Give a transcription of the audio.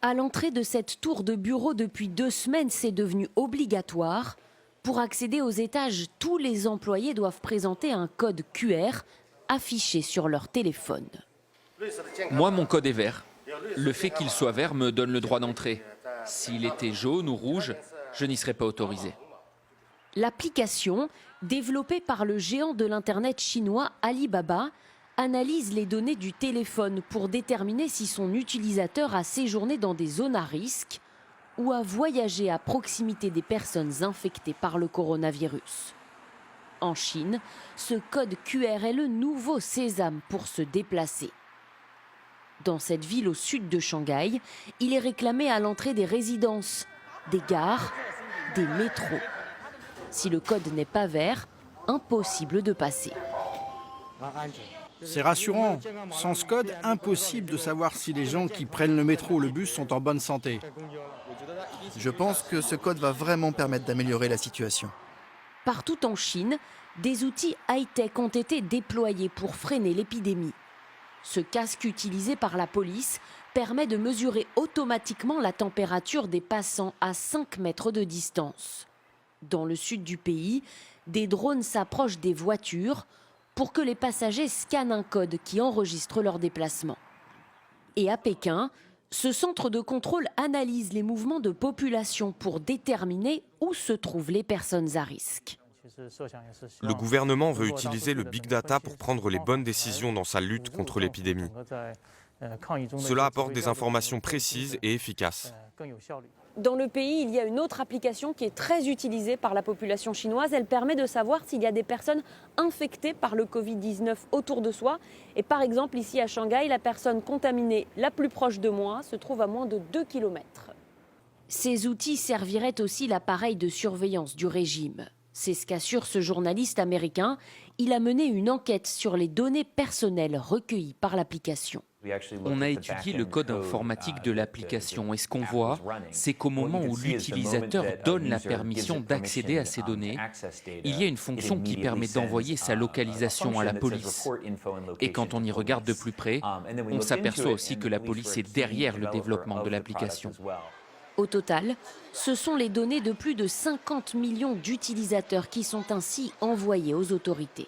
À l'entrée de cette tour de bureau depuis 2 semaines, c'est devenu obligatoire. Pour accéder aux étages, tous les employés doivent présenter un code QR affiché sur leur téléphone. Moi, mon code est vert. Le fait qu'il soit vert me donne le droit d'entrer. S'il était jaune ou rouge, je n'y serais pas autorisé. L'application, développée par le géant de l'Internet chinois Alibaba, analyse les données du téléphone pour déterminer si son utilisateur a séjourné dans des zones à risque ou a voyagé à proximité des personnes infectées par le coronavirus. En Chine, ce code QR est le nouveau sésame pour se déplacer. Dans cette ville au sud de Shanghai, il est réclamé à l'entrée des résidences, des gares, des métros. Si le code n'est pas vert, impossible de passer. C'est rassurant. Sans ce code, impossible de savoir si les gens qui prennent le métro ou le bus sont en bonne santé. Je pense que ce code va vraiment permettre d'améliorer la situation. Partout en Chine, des outils high-tech ont été déployés pour freiner l'épidémie. Ce casque utilisé par la police permet de mesurer automatiquement la température des passants à 5 mètres de distance. Dans le sud du pays, des drones s'approchent des voitures pour que les passagers scannent un code qui enregistre leur déplacement. Et à Pékin, ce centre de contrôle analyse les mouvements de population pour déterminer où se trouvent les personnes à risque. Le gouvernement veut utiliser le big data pour prendre les bonnes décisions dans sa lutte contre l'épidémie. Cela apporte des informations précises et efficaces. Dans le pays, il y a une autre application qui est très utilisée par la population chinoise. Elle permet de savoir s'il y a des personnes infectées par le Covid-19 autour de soi. Et par exemple, ici à Shanghai, la personne contaminée la plus proche de moi se trouve à moins de 2 km. Ces outils serviraient aussi l'appareil de surveillance du régime. C'est ce qu'assure ce journaliste américain. Il a mené une enquête sur les données personnelles recueillies par l'application. On a étudié le code informatique de l'application et ce qu'on voit, c'est qu'au moment où l'utilisateur donne la permission d'accéder à ces données, il y a une fonction qui permet d'envoyer sa localisation à la police. Et quand on y regarde de plus près, on s'aperçoit aussi que la police est derrière le développement de l'application. Au total, ce sont les données de plus de 50 millions d'utilisateurs qui sont ainsi envoyées aux autorités.